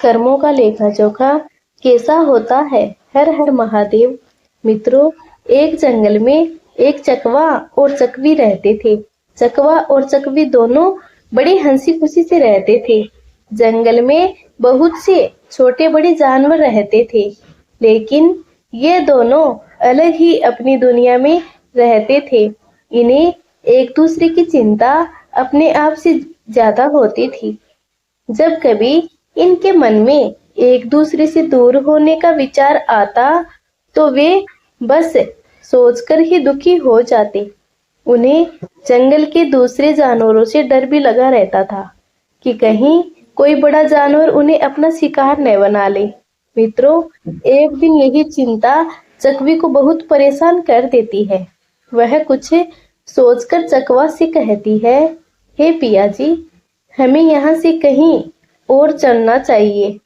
कर्मों का लेखा जोखा कैसा होता है। हर हर महादेव। मित्रों, एक जंगल में एक चकवा और चकवी रहते थे। चकवा और चकवी दोनों बड़ी हंसी खुशी से रहते थे। जंगल में बहुत से छोटे बड़े जानवर रहते थे, लेकिन ये दोनों अलग ही अपनी दुनिया में रहते थे। इन्हें एक दूसरे की चिंता अपने आप से ज्यादा होती थी। जब कभी इनके मन में एक दूसरे से दूर होने का विचार आता, तो वे बस सोचकर ही दुखी हो जाते। उन्हें जंगल के दूसरे जानवरों से डर भी लगा रहता था कि कहीं कोई बड़ा जानवर उन्हें अपना शिकार न बना ले। मित्रों, एक दिन यही चिंता चकवी को बहुत परेशान कर देती है। वह कुछ सोचकर चकवा से कहती है, हे पिया जी, हमें यहाँ से कहीं और चलना चाहिए,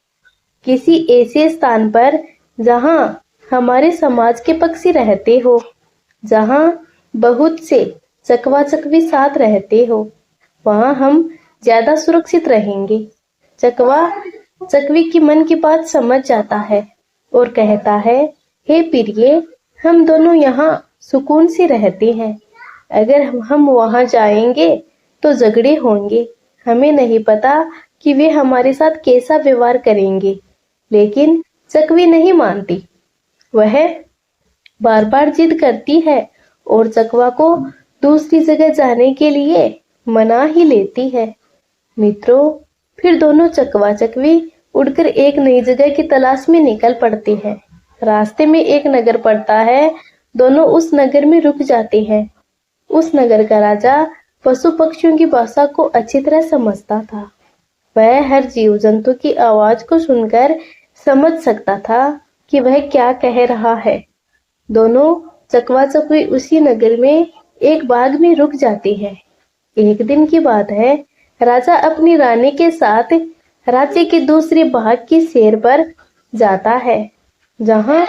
किसी ऐसे स्थान पर जहाँ हमारे समाज के पक्षी रहते हो, जहाँ बहुत से चकवा चकवी साथ रहते हो। वहाँ हम ज्यादा सुरक्षित रहेंगे। चकवा चकवी की मन की बात समझ जाता है और कहता है, हे प्रिय, हम दोनों यहाँ सुकून से रहते हैं। अगर हम वहाँ जाएंगे तो झगड़े होंगे। हमें नहीं पता कि वे हमारे साथ कैसा व्यवहार करेंगे। लेकिन चकवी नहीं मानती। वह बार बार जिद करती है और चकवा को दूसरी जगह जाने के लिए मना ही लेती है। मित्रों, फिर दोनों चकवा चकवी उड़कर एक नई जगह की तलाश में निकल पड़ते हैं। रास्ते में एक नगर पड़ता है। दोनों उस नगर में रुक जाते हैं। उस नगर का राजा पशु पक्षियों की भाषा को अच्छी तरह समझता था। वह हर जीव जंतु की आवाज को सुनकर समझ सकता था कि वह क्या कह रहा है। दोनों चकवा चकवी उसी नगर में एक बाग में रुक जाते हैं। एक दिन की बात है, राजा अपनी रानी के साथ राज्य के दूसरे भाग की सैर पर जाता है। जहाँ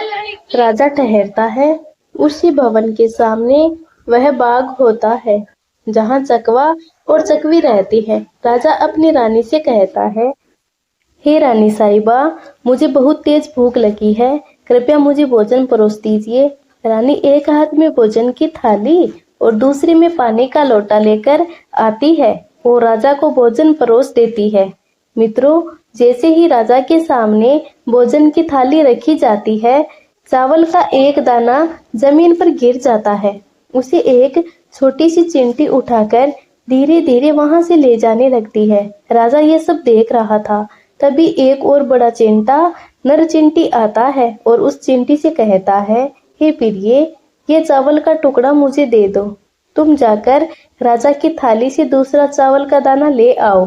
राजा ठहरता है, उसी भवन के सामने वह बाग होता है जहाँ चकवा और चकवी रहती है। राजा अपनी रानी से कहता है, हे रानी साहिबा, मुझे बहुत तेज भूख लगी है, कृपया मुझे भोजन परोस दीजिए। रानी एक हाथ में भोजन की थाली और दूसरे में पानी का लोटा लेकर आती है और राजा को भोजन परोस देती है। मित्रों, जैसे ही राजा के सामने भोजन की थाली रखी जाती है, चावल का एक दाना जमीन पर गिर जाता है। उसे एक छोटी सी चिंटी उठाकर धीरे धीरे वहां से ले जाने लगती है। राजा ये सब देख रहा था। तभी एक और बड़ा चिंटा नर चिंटी आता है और उस चिंटी से कहता है, हे प्रिय, ये चावल का टुकड़ा मुझे दे दो। तुम जाकर राजा की थाली से दूसरा चावल का दाना ले आओ।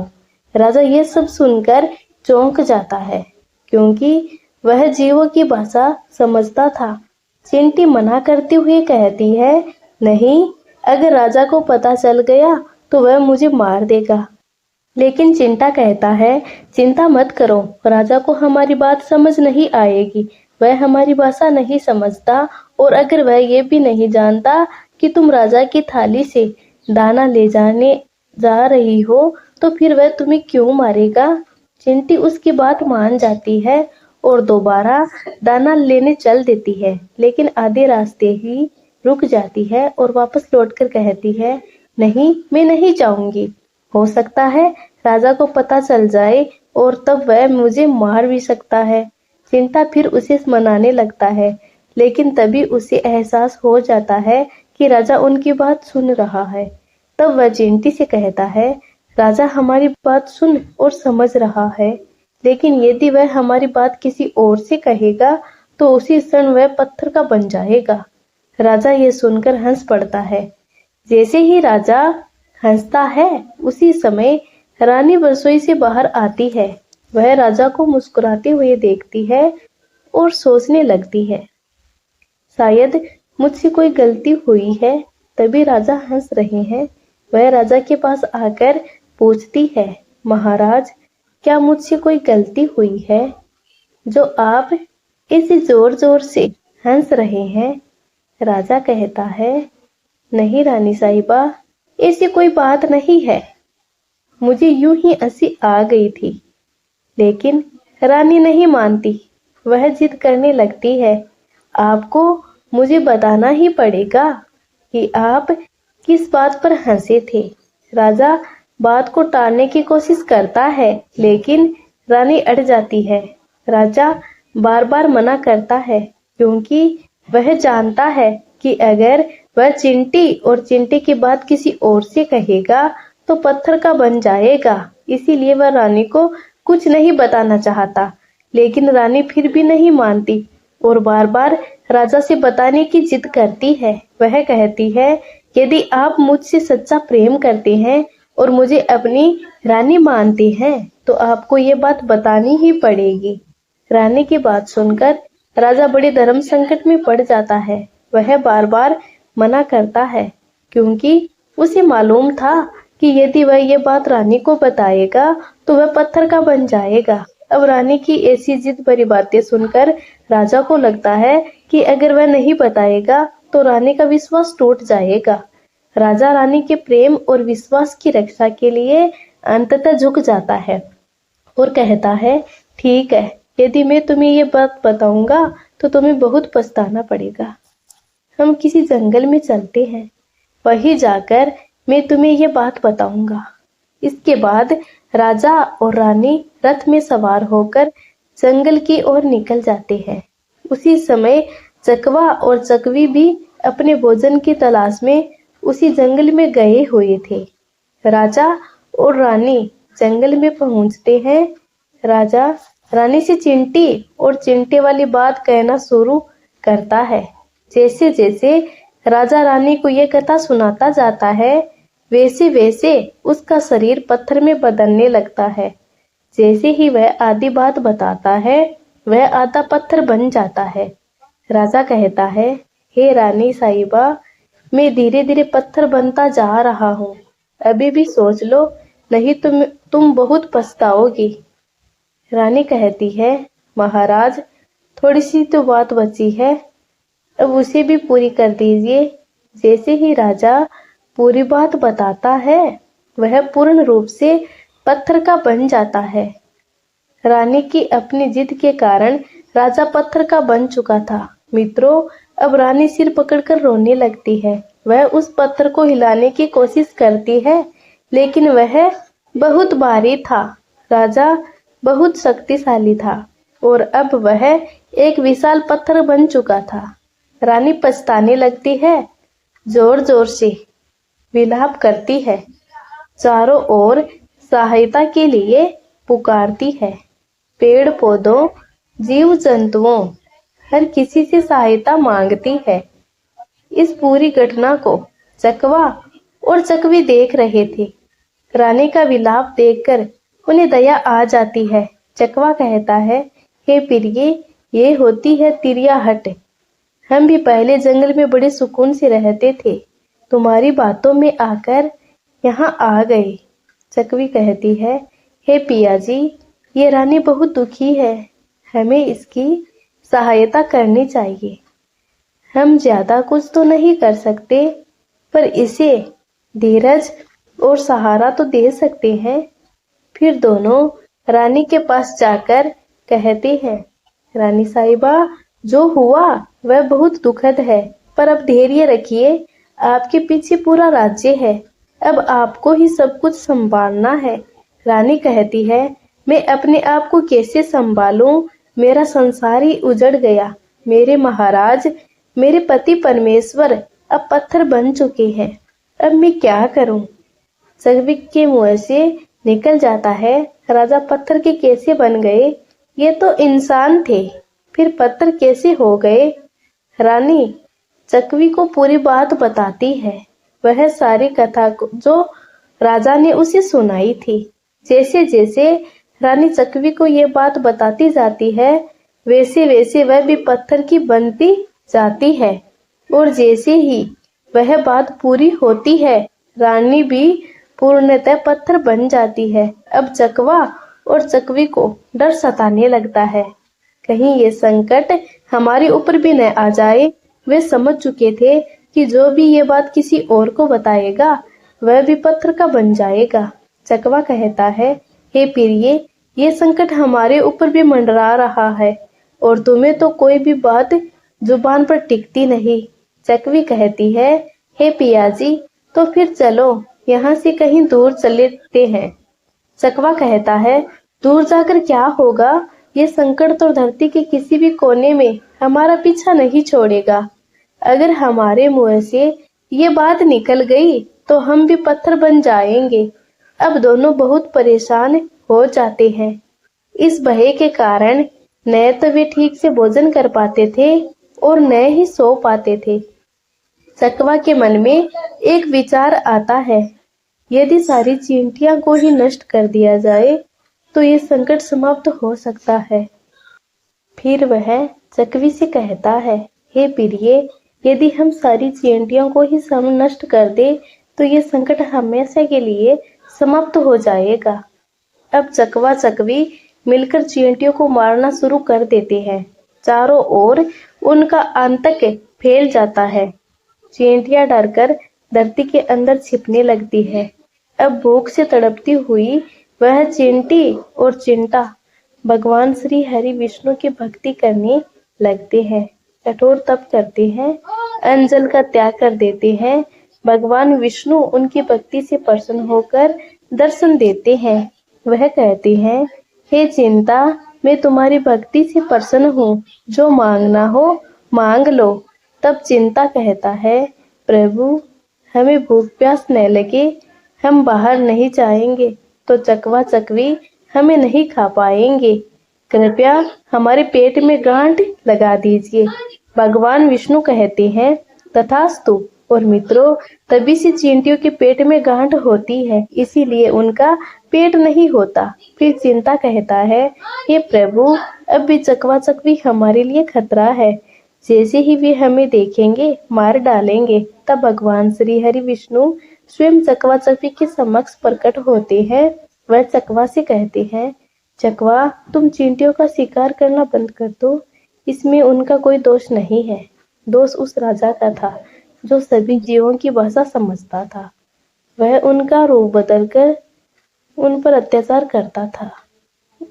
राजा ये सब सुनकर चौंक जाता है, क्योंकि वह जीवों की भाषा समझता था। चिंटी मना करते हुए कहती है, नहीं, अगर राजा को पता चल गया तो वह मुझे मार देगा। लेकिन चिंटा कहता है, चिंता मत करो, राजा को हमारी बात समझ नहीं आएगी। वह हमारी भाषा नहीं समझता, और अगर वह ये भी नहीं जानता कि तुम राजा की थाली से दाना ले जाने जा रही हो, तो फिर वह तुम्हें क्यों मारेगा। चिंटी उसकी बात मान जाती है और दोबारा दाना लेने चल देती है, लेकिन आधे रास्ते ही रुक जाती है और वापस लौटकर कहती है, नहीं, मैं नहीं जाऊंगी। हो सकता है राजा को पता चल जाए और तब वह मुझे मार भी सकता है। चिंटा फिर उसे मनाने लगता है, लेकिन तभी उसे एहसास हो जाता है कि राजा उनकी बात सुन रहा है। तब वह चिंटी से कहता है, राजा हमारी बात सुन और समझ रहा है, लेकिन यदि वह हमारी बात किसी और से कहेगा तो उसी क्षण वह पत्थर का बन जाएगा। राजा ये सुनकर हंस पड़ता है। जैसे ही राजा हंसता है, उसी समय रानी रसोई से बाहर आती है। वह राजा को मुस्कुराते हुए देखती है और सोचने लगती है, शायद मुझसे कोई गलती हुई है, तभी राजा हंस रहे हैं। वह राजा के पास आकर पूछती है, महाराज, क्या मुझसे कोई गलती हुई है जो आप इस जोर जोर से हंस रहे हैं। राजा कहता है, नहीं रानी साहिबा, ऐसी कोई बात नहीं है, मुझे यूं ही हंसी आ गई थी। लेकिन रानी नहीं मानती, वह जिद करने लगती है। आपको मुझे बताना ही पड़ेगा कि आप किस बात पर हंसे थे। राजा बात को टालने की कोशिश करता है, लेकिन रानी अड़ जाती है। राजा बार बार मना करता है, क्योंकि वह जानता है कि अगर वह चिंटी और चिंटी की बात किसी और से कहेगा तो पत्थर का बन जाएगा। इसीलिए वह रानी को कुछ नहीं बताना चाहता, लेकिन रानी फिर भी नहीं मानती और बार बार राजा से बताने की जिद करती है। वह कहती है, यदि आप मुझसे सच्चा प्रेम करते हैं और मुझे अपनी रानी मानते हैं तो आपको ये बात बतानी ही पड़ेगी। रानी की बात सुनकर राजा बड़े धर्म संकट में पड़ जाता है। वह बार बार मना करता है, क्योंकि उसे मालूम था कि यदि वह ये बात रानी को बताएगा तो वह पत्थर का बन जाएगा। अब रानी की ऐसी जिद भरी बातें सुनकर राजा को लगता है कि अगर वह नहीं बताएगा तो रानी का विश्वास टूट जाएगा। राजा रानी के प्रेम और विश्वास की रक्षा के लिए अंततः झुक जाता है और कहता है, ठीक है, यदि मैं तुम्हें ये बात बताऊंगा तो तुम्हें बहुत पछताना पड़ेगा। हम किसी जंगल में चलते हैं, वहीं जाकर मैं तुम्हें ये बात बताऊंगा। इसके बाद राजा और रानी रथ में सवार होकर जंगल की ओर निकल जाते हैं। उसी समय चकवा और चकवी भी अपने भोजन की तलाश में उसी जंगल में गए हुए थे। राजा और रानी जंगल में पहुंचते हैं। राजा रानी से चिंटी और चिंटे वाली बात कहना शुरू करता है। जैसे जैसे राजा रानी को ये कथा सुनाता जाता है, वैसे वैसे उसका शरीर पत्थर में बदलने लगता है। जैसे ही वह आधी बात बताता है, वह आधा पत्थर बन जाता है। राजा कहता है, हे रानी साहिबा, मैं धीरे धीरे पत्थर बनता जा रहा हूँ। अभी भी सोच लो, नहीं तुम बहुत पछताओगी। रानी कहती है, महाराज, थोड़ी सी तो बात बची है, अब उसे भी पूरी कर दीजिए। जैसे ही राजा पूरी बात बताता है, वह पूर्ण रूप से पत्थर का बन जाता है। रानी की अपनी जिद के कारण राजा पत्थर का बन चुका था। मित्रों, अब रानी सिर पकड़कर रोने लगती है। वह उस पत्थर को हिलाने की कोशिश करती है, लेकिन वह बहुत भारी था। राजा बहुत शक्तिशाली था और अब वह एक विशाल पत्थर बन चुका था। रानी पछताने लगती है, जोर जोर से विलाप करती है, चारों ओर सहायता के लिए पुकारती है। पेड़ पौधों, जीव जंतुओं, हर किसी से सहायता मांगती है। इस पूरी घटना को चकवा और चकवी देख रहे थे। रानी का विलाप देखकर उन्हें दया आ जाती है। चकवा कहता है, हे प्रिय, ये होती है तिरियाहट। हम भी पहले जंगल में बड़े सुकून से रहते थे, तुम्हारी बातों में आकर यहाँ आ गए। चकवी कहती है, हे पिया जी, ये रानी बहुत दुखी है, हमें इसकी सहायता करनी चाहिए। हम ज्यादा कुछ तो नहीं कर सकते, पर इसे धीरज और सहारा तो दे सकते हैं। फिर दोनों रानी के पास जाकर कहते हैं, रानी साहिबा, जो हुआ वह बहुत दुखद है, पर अब धैर्य रखिए, आपके पीछे पूरा राज्य है, अब आपको ही सब कुछ संभालना है। रानी कहती है, मैं अपने आप को कैसे संभालूं, मेरा संसार ही उजड़ गया। मेरे महाराज, मेरे पति परमेश्वर अब पत्थर बन चुके हैं, अब मैं क्या करूं? चकवी के मुंह से निकल जाता है, राजा पत्थर के कैसे बन गए? ये तो इंसान थे, फिर पत्थर कैसे हो गए? रानी चकवी को पूरी बात बताती है, वह सारी कथा जो राजा ने उसे सुनाई थी। जैसे जैसे रानी चकवी को ये बात बताती जाती है, वैसे वैसे वह भी पत्थर की बनती जाती है। और जैसे ही वह बात पूरी होती है, रानी भी पूर्णतः पत्थर बन जाती है। अब चकवा और चकवी को डर सताने लगता है, कहीं ये संकट हमारे ऊपर भी न आ जाए। वे समझ चुके थे कि जो भी ये बात किसी और को बताएगा, वह भी पत्थर का बन जाएगा। चकवा कहता है, हे प्रिय, ये संकट हमारे ऊपर भी मंडरा रहा है और तुम्हें तो कोई भी बात जुबान पर टिकती नहीं। चकवी कहती है, हे पियाजी, तो फिर चलो यहाँ से कहीं दूर चलते हैं। चकवा कहता है, दूर जाकर क्या होगा? ये संकट तो धरती के किसी भी कोने में हमारा पीछा नहीं छोड़ेगा। अगर हमारे मुंह से ये बात निकल गई तो हम भी पत्थर बन जाएंगे। अब दोनों बहुत परेशान हो जाते हैं। इस भय के कारण न तो वे ठीक से भोजन कर पाते थे और न ही सो पाते थे। चकवा के मन में एक विचार आता है, यदि सारी चींटियां को ही नष्ट कर दिया जाए तो ये संकट समाप्त हो सकता है। फिर वह चकवी से कहता है, हे प्रिय, यदि हम सारी चींटियों को ही सम नष्ट कर दे तो ये संकट हमेशा के लिए समाप्त हो जाएगा। अब चकवा चकवी मिलकर चींटियों को मारना शुरू कर देते हैं। चारों ओर उनका आतंक फैल जाता है। चींटियां डरकर धरती के अंदर छिपने लगती है। अब भूख से तड़पती हुई वह चींटी और चिंटा भगवान श्री हरि विष्णु की भक्ति करने लगते हैं, कठोर तप करते हैं, अन्न जल का त्याग कर देते हैं। भगवान विष्णु उनकी भक्ति से प्रसन्न होकर दर्शन देते हैं। वह कहते हैं, हे चिंता, मैं तुम्हारी भक्ति से प्रसन्न हूँ, जो मांगना हो मांग लो। तब चिंता कहता है, प्रभु, हमें भूख प्यास न लगे, हम बाहर नहीं जाएंगे तो चकवा चकवी हमें नहीं खा पाएंगे। कृपया हमारे पेट में गांठ लगा दीजिए। भगवान विष्णु कहते हैं, तथास्तु। और मित्रों, तभी से चींटियों के पेट में गांठ होती है, इसीलिए उनका पेट नहीं होता। फिर चिंता कहता है, हे प्रभु, अब भी चकवा चकवी हमारे लिए खतरा है। जैसे ही वे हमें देखेंगे मार डालेंगे। तब भगवान श्री हरि विष्णु स्वयं चकवा चकवी के समक्ष प्रकट होते हैं। वह चकवा से कहते हैं, चकवा, तुम चींटियों का शिकार करना बंद कर दो। इसमें उनका कोई दोष नहीं है। दोष उस राजा का था जो सभी जीवों की भाषा समझता था। वह उनका रूप बदलकर उन पर अत्याचार करता था।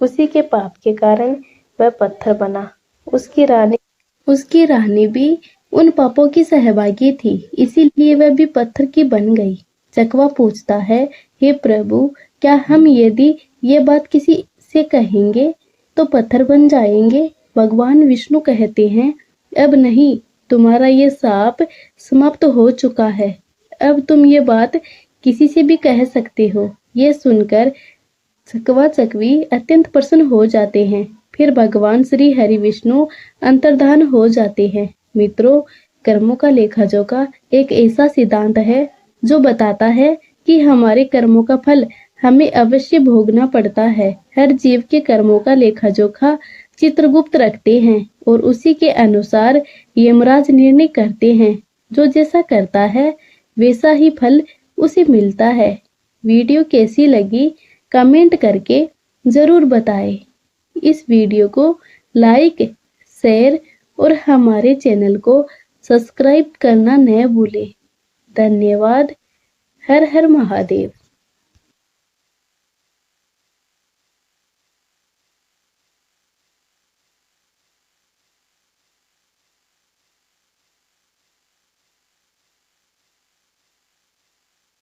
उसी के पाप के कारण वह पत्थर बना। उसकी रानी भी उन पापों की सहभागी थी, इसीलिए वह भी पत्थर की बन गई। चकवा पूछता है, हे प्रभु, क्या हम यदि ये बात किसी से कहेंगे तो पत्थर बन जाएंगे? भगवान विष्णु कहते हैं, अब नहीं, तुम्हारा ये शाप समाप्त हो चुका है। अब तुम ये बात किसी से भी कह सकते हो। ये सुनकर चकवा चकवी अत्यंत प्रसन्न हो जाते हैं। फिर भगवान श्री हरि विष्णु अंतर्धान हो जाते हैं। मित्रों, कर्मों का लेखा जोखा एक ऐसा सिद्धांत है जो बताता है कि हमारे कर्मों का फल हमें अवश्य भोगना पड़ता है। हर जीव के कर्मों का लेखा जोखा चित्रगुप्त रखते हैं और उसी के अनुसार यमराज निर्णय करते हैं। जो जैसा करता है वैसा ही फल उसे मिलता है। वीडियो कैसी लगी कमेंट करके जरूर बताएं। इस वीडियो को लाइक, शेयर और हमारे चैनल को सब्सक्राइब करना न भूलें। धन्यवाद। हर हर महादेव।